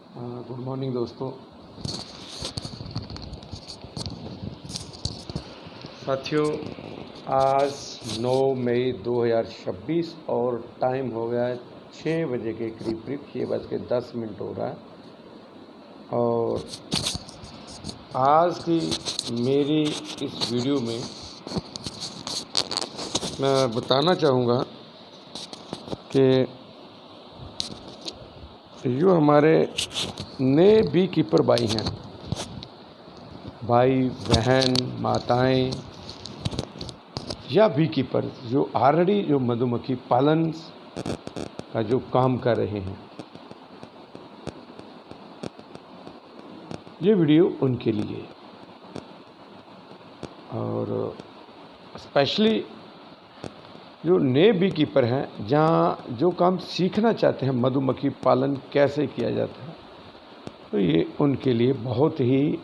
Good morning दोस्तों। साथियों, आज 9 मई 2026 और टाइम हो गया है 6 बजे के करीब 6:10 हो रहा है। और आज की मेरी इस वीडियो में मैं बताना चाहूँगा कि जो हमारे नए बी कीपर भाई हैं, भाई बहन माताएं या बी कीपर जो ऑलरेडी जो मधुमक्खी पालन का जो काम कर रहे हैं, ये वीडियो उनके लिए और स्पेशली जो नए बी कीपर हैं, जहाँ जो काम सीखना चाहते हैं मधुमक्खी पालन कैसे किया जाता है, तो ये उनके लिए बहुत ही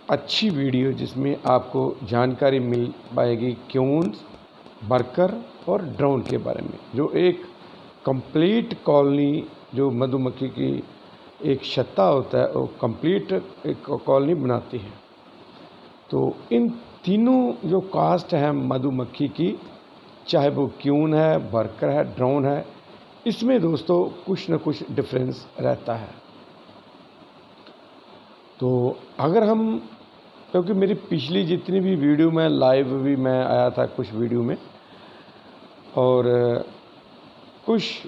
अच्छी वीडियो जिसमें आपको जानकारी मिल पाएगी क्यून्स, वर्कर और ड्रोन के बारे में, जो एक कंप्लीट कॉलोनी जो मधुमक्खी की एक छत्ता होता है वो कंप्लीट एक कॉलोनी बनाती है। तो इन तीनों जो कास्ट हैं मधुमक्खी की, चाहे वो क्यून है, वर्कर है, ड्रोन है, इसमें दोस्तों कुछ न कुछ डिफरेंस रहता है। तो अगर हम, क्योंकि मेरी पिछली जितनी भी वीडियो में लाइव भी मैं आया था कुछ वीडियो में, और कुछ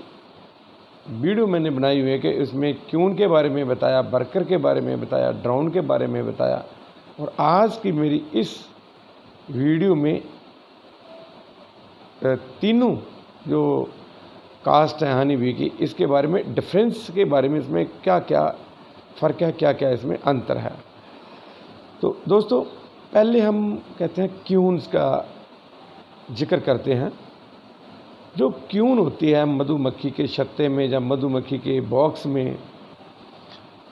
वीडियो मैंने बनाई हुई है कि उसमें क्यून के बारे में बताया, वर्कर के बारे में बताया, ड्रोन के बारे में बताया, और आज की मेरी इस वीडियो में तीनों जो कास्ट है हनी बी की, इसके बारे में डिफरेंस के बारे में, इसमें क्या क्या फ़र्क है, क्या क्या इसमें अंतर है। तो दोस्तों पहले हम कहते हैं क्यून्स का जिक्र करते हैं। जो क्यून होती है मधुमक्खी के छत्ते में या मधुमक्खी के बॉक्स में,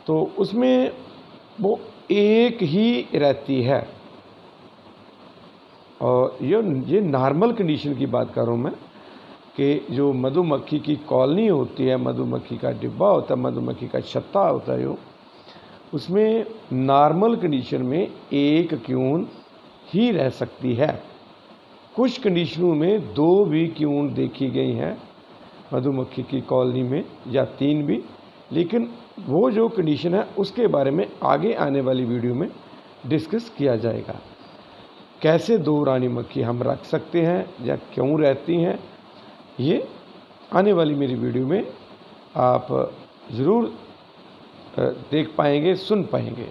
तो उसमें वो एक ही रहती है। और ये नॉर्मल कंडीशन की बात कर रहा हूँ मैं, कि जो मधुमक्खी की कॉलोनी होती है, मधुमक्खी का डिब्बा होता है, मधुमक्खी का छत्ता होता है, जो उसमें नॉर्मल कंडीशन में एक क्यून ही रह सकती है। कुछ कंडीशनों में 2 भी क्यून देखी गई हैं मधुमक्खी की कॉलोनी में, या 3 भी, लेकिन वो जो कंडीशन है उसके बारे में आगे आने वाली वीडियो में डिस्कस किया जाएगा। कैसे 2 रानी मक्खी हम रख सकते हैं या क्यों रहती हैं, ये आने वाली मेरी वीडियो में आप ज़रूर देख पाएंगे, सुन पाएंगे।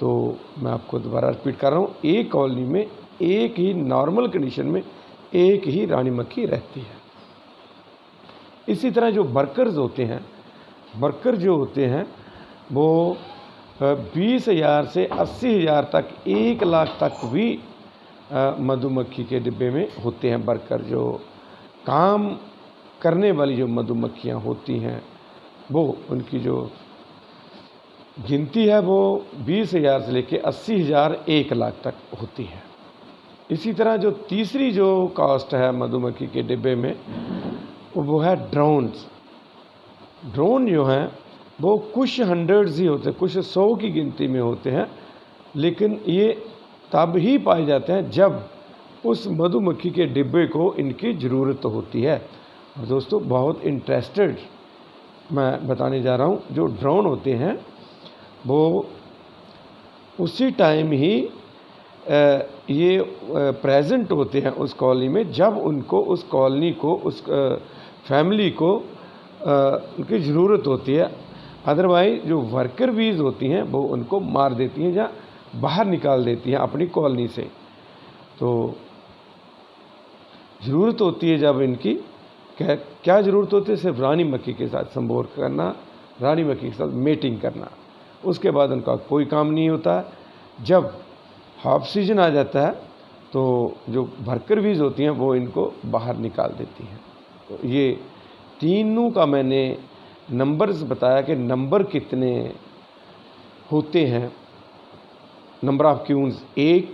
तो मैं आपको दोबारा रिपीट कर रहा हूँ, एक कॉलोनी में एक ही नॉर्मल कंडीशन में एक ही रानी मक्खी रहती है। इसी तरह जो वर्कर्स होते हैं, वर्कर जो होते हैं वो 20,000 से 80,000 तक, 1 लाख तक भी मधुमक्खी के डिब्बे में होते हैं। वर्कर जो काम करने वाली जो मधुमक्खियाँ होती हैं, वो उनकी जो गिनती है वो 20,000 से लेकर 80,000, 1 लाख तक होती है। इसी तरह जो तीसरी जो कास्ट है मधुमक्खी के डिब्बे में, वो है ड्रोन्स। ड्रोन जो हैं वो कुछ हंड्रेड्स ही होते हैं, कुछ 100 की गिनती में होते हैं, लेकिन ये तब ही पाए जाते हैं जब उस मधुमक्खी के डिब्बे को इनकी ज़रूरत होती है। और दोस्तों बहुत इंटरेस्टेड मैं बताने जा रहा हूँ, जो ड्रोन होते हैं वो उसी टाइम ही ये प्रेजेंट होते हैं उस कॉलोनी में जब उनको उस कॉलोनी को, उस फैमिली को उनकी ज़रूरत होती है। अदरवाइज जो वर्कर बीज होती हैं वो उनको मार देती हैं या बाहर निकाल देती हैं अपनी कॉलोनी से। तो ज़रूरत होती है जब इनकी, क्या ज़रूरत होती है, सिर्फ रानी मक्खी के साथ संभोग करना, रानी मक्खी के साथ मेटिंग करना, उसके बाद उनका कोई काम नहीं होता। जब हाफ सीजन आ जाता है तो जो वर्कर बीज होती हैं वो इनको बाहर निकाल देती हैं। तो ये तीनों का मैंने नंबर्स बताया कि नंबर कितने होते हैं। नंबर ऑफ क्यून्स 1,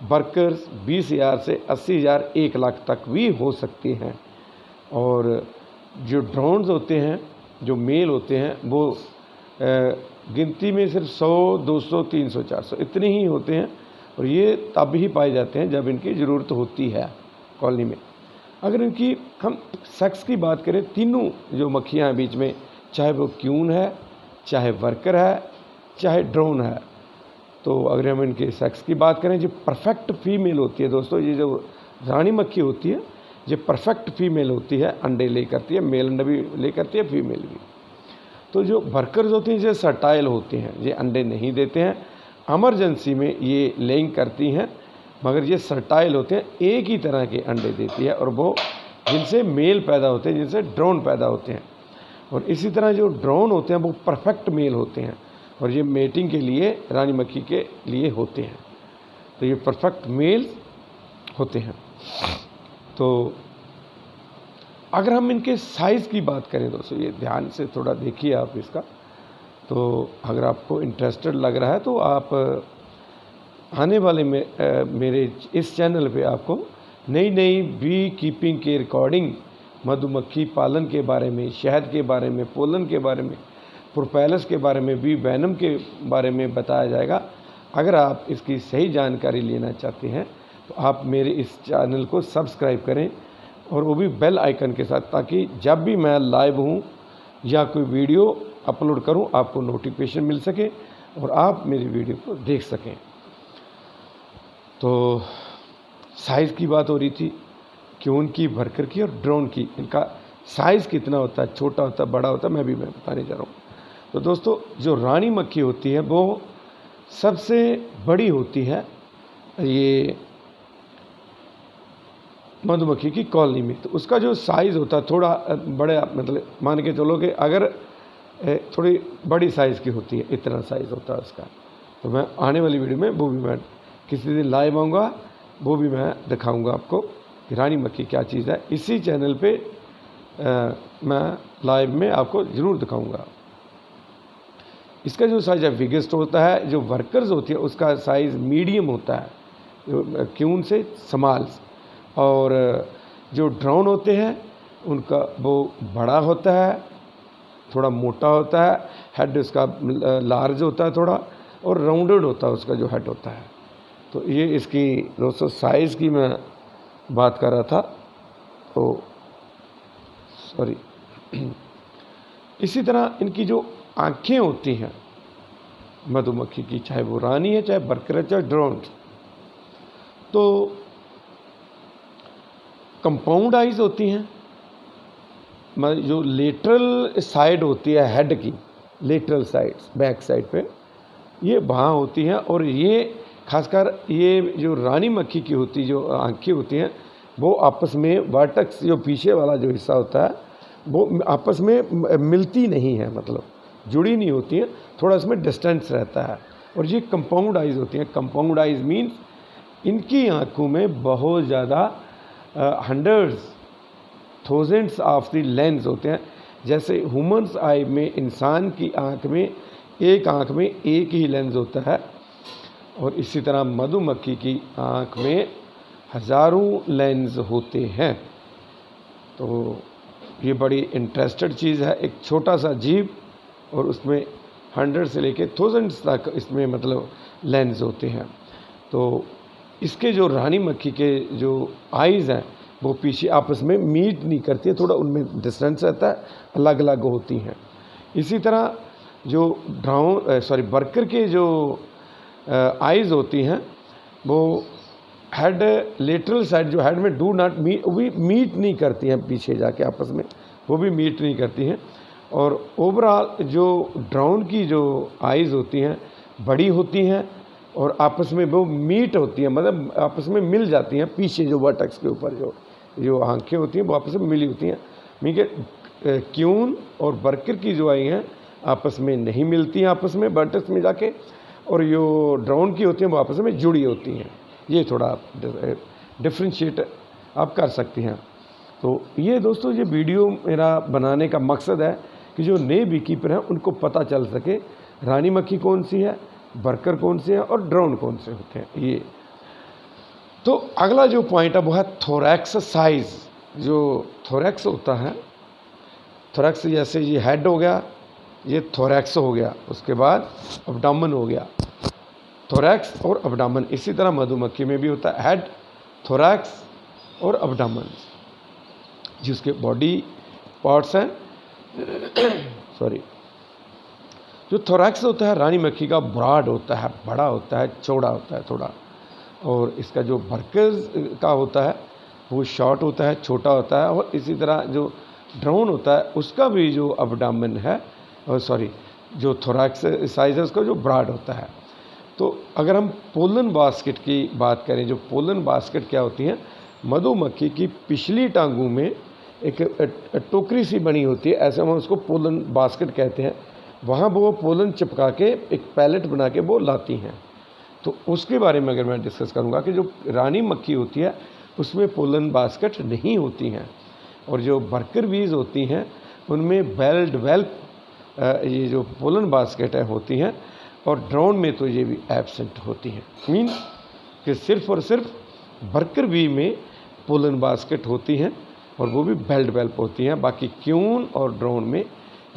वर्कर्स 20,000 से 80,000, 1 लाख तक भी हो सकती हैं। और जो ड्रोन्स होते हैं, जो मेल होते हैं, वो गिनती में सिर्फ 100, 200, 300, 400 इतने ही होते हैं, और ये तब ही पाए जाते हैं जब इनकी ज़रूरत होती है कॉलोनी में। अगर इनकी हम सेक्स की बात करें, तीनों जो मक्खियाँ हैं बीच में, चाहे वो क्यून है, चाहे वर्कर है, चाहे ड्रोन है, तो अगर हम इनके सेक्स की बात करें, जो परफेक्ट फीमेल होती है दोस्तों, ये जो रानी मक्खी होती है, ये परफेक्ट फीमेल होती है, अंडे ले करती है, मेल अंडा भी ले करती है, फीमेल भी। तो जो वर्कर्स होती हैं ये सर्टाइल होते हैं, ये अंडे नहीं देते हैं, इमरजेंसी में ये लेइंग करती हैं, मगर ये सर्टाइल होते हैं, एक ही तरह के अंडे देती है, और वो जिनसे मेल पैदा होते हैं, जिनसे ड्रोन पैदा होते हैं। और इसी तरह जो ड्रोन होते हैं वो परफेक्ट मेल होते हैं, और ये मेटिंग के लिए रानी मक्खी के लिए होते हैं, तो ये परफेक्ट मेल होते हैं। तो अगर हम इनके साइज़ की बात करें दोस्तों, ये ध्यान से थोड़ा देखिए आप इसका, तो अगर आपको इंटरेस्टेड लग रहा है तो आप आने वाले मेरे इस चैनल पे आपको नई नई बी कीपिंग के रिकॉर्डिंग, मधुमक्खी पालन के बारे में, शहद के बारे में, पोलन के बारे में, प्रोपेलस के बारे में, बी वैनम के बारे में बताया जाएगा। अगर आप इसकी सही जानकारी लेना चाहते हैं तो आप मेरे इस चैनल को सब्सक्राइब करें, और वो भी बेल आइकन के साथ, ताकि जब भी मैं लाइव हूँ या कोई वीडियो अपलोड करूँ आपको नोटिफिकेशन मिल सके और आप मेरी वीडियो को देख सकें। तो साइज़ की बात हो रही थी, क्यून की, वर्कर की और ड्रोन की। इनका साइज़ कितना होता है, छोटा होता है, बड़ा होता है, मैं बताने जा रहा हूँ। तो दोस्तों जो रानी मक्खी होती है वो सबसे बड़ी होती है ये मधुमक्खी की कॉलोनी में। तो उसका जो साइज़ होता है थोड़ा बड़ा, मतलब मान के चलो कि अगर थोड़ी बड़ी साइज़ की होती है, इतना साइज़ होता है उसका। तो मैं आने वाली वीडियो में वो भी मैं किसी दिन लाइव आऊँगा, वो भी मैं दिखाऊँगा आपको कि रानी मक्खी क्या चीज़ है। इसी चैनल पे मैं लाइव में आपको ज़रूर दिखाऊँगा। इसका जो साइज़ है बिगेस्ट होता है, जो वर्कर्स होती है उसका साइज़ मीडियम होता है, क्यून से स्मॉल, और जो ड्रोन होते हैं उनका वो बड़ा होता है, थोड़ा मोटा होता है, हेड उसका लार्ज होता है थोड़ा, और राउंडेड होता है उसका जो हेड होता है। तो ये इसकी दोस्तों साइज़ की मैं बात कर रहा था, तो सॉरी। इसी तरह इनकी जो आँखें होती हैं मधुमक्खी की, चाहे वो रानी है, चाहे वर्कर है, चाहे ड्रोन, तो कंपाउंड आइज़ होती हैं। जो लेटरल साइड होती है हेड की, लेटरल साइड, बैक साइड पे ये वहाँ होती हैं, और ये खासकर ये जो रानी मक्खी की होती, जो आँखें होती हैं, वो आपस में वर्टेक्स, जो पीछे वाला जो हिस्सा होता है, वो आपस में मिलती नहीं है, मतलब जुड़ी नहीं होती हैं, थोड़ा इसमें डिस्टेंस रहता है। और ये कंपाउंड आइज़ होती हैं। कंपाउंड आइज़ मीन्स इनकी आँखों में बहुत ज़्यादा hundreds, thousands of the lens होते हैं। जैसे ह्यूमन्स आई में, इंसान की आँख में, एक आँख में एक ही लेंस होता है, और इसी तरह मधुमक्खी की आँख में हज़ारों लेंस होते हैं। तो ये बड़ी इंटरेस्टेड चीज़ है, एक छोटा सा जीव, और उसमें 100 से लेके थाउजेंड्स तक इसमें मतलब लेंस होते हैं। तो इसके जो रानी मक्खी के जो आइज़ हैं वो पीछे आपस में मीट नहीं करती है, थोड़ा उनमें डिस्टेंस रहता है, अलग अलग होती हैं। इसी तरह जो वर्कर के जो आइज़ होती हैं वो हेड, लेटरल साइड जो हेड में डू नॉट मीट, वो भी मीट नहीं करती हैं पीछे जाके आपस में, वो भी मीट नहीं करती हैं। और ओवरऑल जो ड्रोन की जो आइज़ होती हैं बड़ी होती हैं, और आपस में वो मीट होती हैं, मतलब आपस में मिल जाती हैं। पीछे जो वर्टेक्स के ऊपर जो आँखें होती हैं वो आपस में मिली होती हैं। मीन के क्यून और वर्कर की जो आई हैं आपस में नहीं मिलती हैं, आपस में वर्टेक्स में जाके, और जो ड्रोन की होती हैं वो आपस में जुड़ी होती हैं। ये थोड़ा डिफ्रेंशिएट आप कर सकती हैं। तो ये दोस्तों, ये वीडियो मेरा बनाने का मकसद है कि जो नए बी कीपर हैं उनको पता चल सके रानी मक्खी कौन सी है, वर्कर कौन से हैं और ड्रोन कौन से होते हैं। ये तो अगला जो पॉइंट है वो है थोरैक्स साइज़। जो थोरैक्स होता है थोरैक्स जैसे ये हेड हो गया, ये थोरैक्स हो गया, उसके बाद अब्डामन हो गया, थोरैक्स और अब्डामन। इसी तरह मधुमक्खी में भी होता है हेड, थोरैक्स और अब्डामन, जिसके बॉडी पार्ट्स हैं। सॉरी, जो थोरैक्स होता है रानी मक्खी का ब्रॉड होता है, बड़ा होता है, चौड़ा होता है थोड़ा, और इसका जो वर्कर्स का होता है वो शॉर्ट होता है, छोटा होता है। और इसी तरह जो ड्रोन होता है उसका भी जो अब्डामन है, सॉरी जो थोरैक्स साइज है उसका जो ब्रॉड होता है। तो अगर हम पोलन बास्केट की बात करें, जो पोलन बास्केट क्या होती है, मधुमक्खी की पिछली टांगों में एक टोकरी सी बनी होती है, ऐसे हम उसको पोलन बास्केट कहते हैं। वहाँ वो पोलन चिपका के एक पैलेट बना के वो लाती हैं। तो उसके बारे में अगर मैं डिस्कस करूँगा कि जो रानी मक्खी होती है उसमें पोलन बास्केट नहीं होती हैं, और जो वर्कर बीज होती हैं उनमें बेल्ड वेल्प ये जो पोलन बास्केट है होती हैं, और ड्रोन में तो ये भी एब्सेंट होती हैं। मीन्स कि सिर्फ और सिर्फ वर्कर बी में पोलन बास्केट होती हैं और वो भी बेल्ट वेल्प होती हैं, बाकी क्यून और ड्रोन में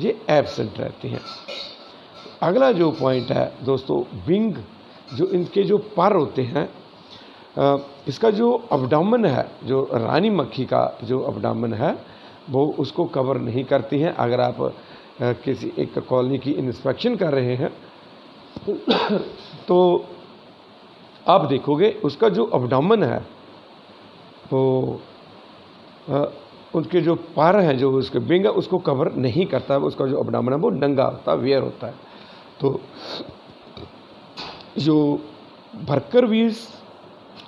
ये एब्सेंट रहती हैं। अगला जो पॉइंट है दोस्तों, विंग, जो इनके जो पर होते हैं, इसका जो अब्डामन है, जो रानी मक्खी का जो अब्डामन है वो उसको कवर नहीं करती हैं। अगर आप किसी एक कॉलोनी की इंस्पेक्शन कर रहे हैं तो आप देखोगे उसका जो अब्डामन है वो उनके जो पर हैं, जो उसके विंग है उसको कवर नहीं करता है। उसका जो अब्डामन है वो नंगा होता है, वेयर होता है। तो जो वर्कर बीज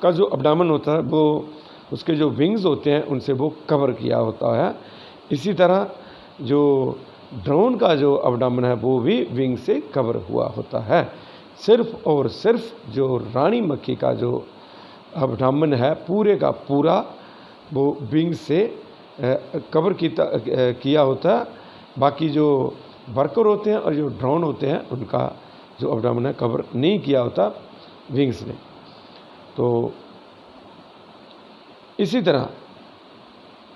का जो अब्डामन होता है वो उसके जो विंग्स होते हैं उनसे वो कवर किया होता है। इसी तरह जो ड्रोन का जो अब्डामन है वो भी विंग से कवर हुआ होता है। सिर्फ और सिर्फ जो रानी मक्खी का जो अब्डामन है पूरे का पूरा वो विंग से कवर किया होता है। बाकी जो वर्कर होते हैं और जो ड्रोन होते हैं उनका जो अब्डामन है कवर नहीं किया होता विंग्स ने। तो इसी तरह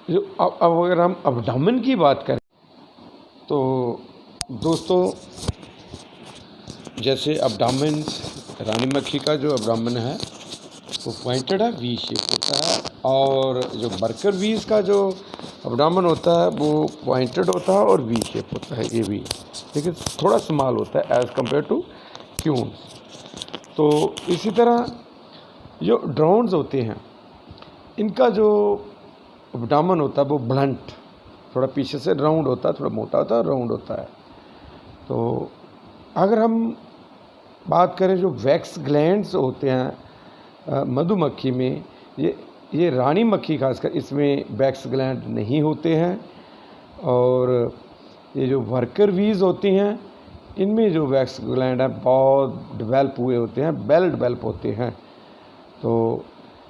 जो अब अगर हम अब्डामन की बात करें तो दोस्तों, जैसे अब्डामन रानी मक्खी का जो अब्डामन है वो पॉइंटेड है, वी शेप होता है, और जो वर्कर बीज का जो अब्डामन होता है वो पॉइंटेड होता है और वी शेप होता है। ये भी लेकिन थोड़ा स्मॉल होता है एज़ कम्पेयर टू क्यून। तो इसी तरह जो ड्रोन्स होते हैं इनका जो अब्डामन होता है वो ब्लंट, थोड़ा पीछे से राउंड होता है, थोड़ा मोटा होता है, राउंड होता है। तो अगर हम बात करें जो वैक्स ग्लैंड्स होते हैं मधुमक्खी में, ये रानी मक्खी खासकर इसमें वैक्स ग्लैंड नहीं होते हैं, और ये जो वर्कर बीज होती हैं इनमें जो वैक्स ग्लैंड है बहुत डेवलप हुए होते हैं, वेल डेवलप होते हैं। तो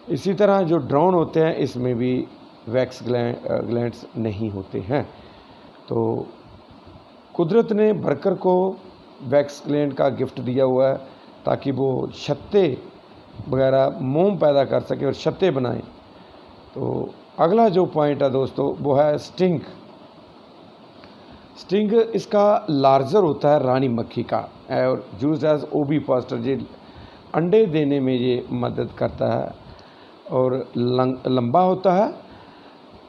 इसी तरह जो ड्रोन होते हैं इसमें भी वैक्स ग्लैंड्स नहीं होते हैं। तो कुदरत ने वर्कर को वैक्स ग्लैंड का गिफ्ट दिया हुआ है ताकि वो छत्ते वगैरह मोम पैदा कर सके और छत्ते बनाएं। तो अगला जो पॉइंट है दोस्तों वो है स्टिंग। स्टिंग इसका लार्जर होता है रानी मक्खी का, और यूज एज ओविपोस्टर, ये अंडे देने में ये मदद करता है, और लंबा होता है।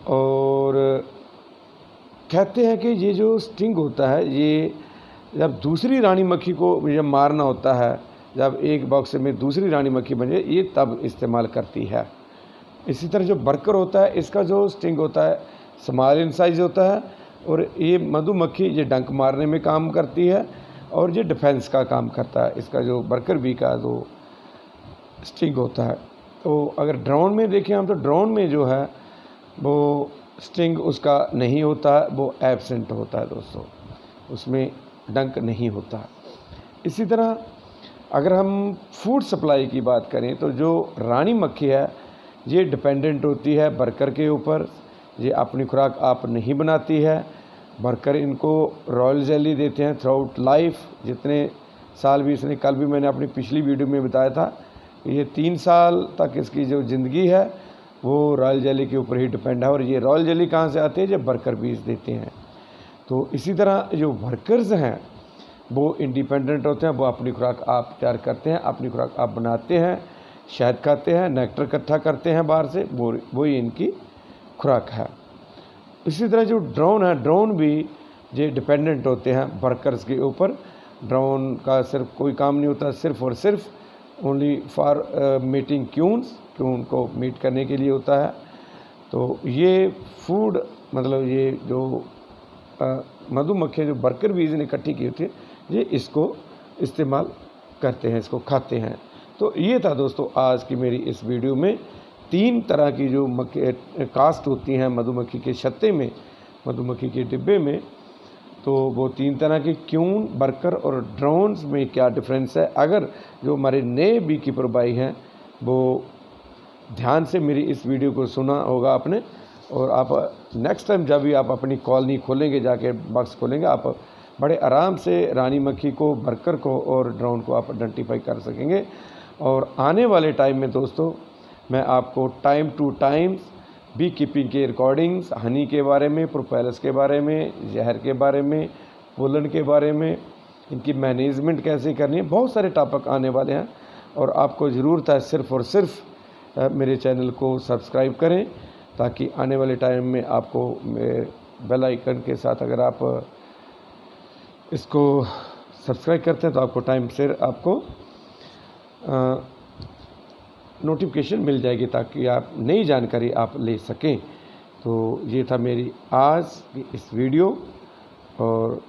और कहते हैं कि ये जो स्टिंग होता है ये जब दूसरी रानी मक्खी को जब मारना होता है, जब एक बॉक्स में दूसरी रानी मक्खी बन जाए ये तब इस्तेमाल करती है। इसी तरह जो वर्कर होता है इसका जो स्टिंग होता है स्मॉल इन साइज होता है, और ये मधुमक्खी ये डंक मारने में काम करती है और ये डिफेंस का काम करता है। इसका जो वर्कर बी का जो स्टिंग होता है, तो अगर ड्रोन में देखें हम तो ड्रोन में जो है वो स्टिंग उसका नहीं होता है, वो एब्सेंट होता है दोस्तों, उसमें डंक नहीं होता है। इसी तरह अगर हम फूड सप्लाई की बात करें तो जो रानी मक्खी है ये डिपेंडेंट होती है वर्कर के ऊपर, ये अपनी खुराक आप नहीं बनाती है। वर्कर इनको रॉयल जेली देते हैं थ्रू आउट लाइफ, जितने साल भी इसने, कल भी मैंने अपनी पिछली वीडियो में बताया था, ये 3 साल तक इसकी जो ज़िंदगी है वो रॉयल जेली के ऊपर ही डिपेंड है। और ये रॉयल जेली कहाँ से आती है, जब वर्कर बीज देते हैं। तो इसी तरह जो वर्कर्स हैं वो इंडिपेंडेंट होते हैं, वो अपनी खुराक आप तैयार करते हैं, अपनी खुराक आप बनाते हैं, शहद खाते हैं, नेक्टर इकट्ठा करते हैं बाहर से, वही इनकी खुराक है। इसी तरह जो ड्रोन है, ड्रोन भी ये डिपेंडेंट होते हैं वर्कर्स के ऊपर। ड्रोन का सिर्फ कोई काम नहीं होता, सिर्फ और सिर्फ ओनली फॉर मीटिंग क्यून को मीट करने के लिए होता है। तो ये फूड मतलब ये जो मधुमक्खियाँ जो वर्कर बीज ने इकट्ठी की होती है, ये इसको इस्तेमाल करते हैं, इसको खाते हैं। तो ये था दोस्तों आज की मेरी इस वीडियो में 3 तरह की जो कास्ट होती हैं मधुमक्खी के छत्ते में, मधुमक्खी के डिब्बे में। तो वो 3 तरह के क्यून, वर्कर और ड्रोन्स में क्या डिफरेंस है। अगर जो हमारे नए बी कीपर भाई हैं वो ध्यान से मेरी इस वीडियो को सुना होगा आपने, और आप नेक्स्ट टाइम जब भी आप अपनी कॉलोनी खोलेंगे, जाके बॉक्स खोलेंगे, आप बड़े आराम से रानी मक्खी को, वर्कर को और ड्रोन को आप आइडेंटिफाई कर सकेंगे। और आने वाले टाइम में दोस्तों मैं आपको time to time beekeeping के रिकॉर्डिंग्स, हनी के बारे में, प्रोपेलर्स के बारे में, जहर के बारे में, पोलन के बारे में, इनकी मैनेजमेंट कैसे करनी है, बहुत सारे टॉपिक आने वाले हैं। और आपको ज़रूरत है सिर्फ़ और सिर्फ मेरे चैनल को सब्सक्राइब करें, ताकि आने वाले टाइम में आपको बेल आइकन के साथ अगर आप इसको सब्सक्राइब करते हैं तो आपको टाइम से आपको नोटिफिकेशन मिल जाएगी, ताकि आप नई जानकारी आप ले सकें। तो ये था मेरी आज की इस वीडियो। और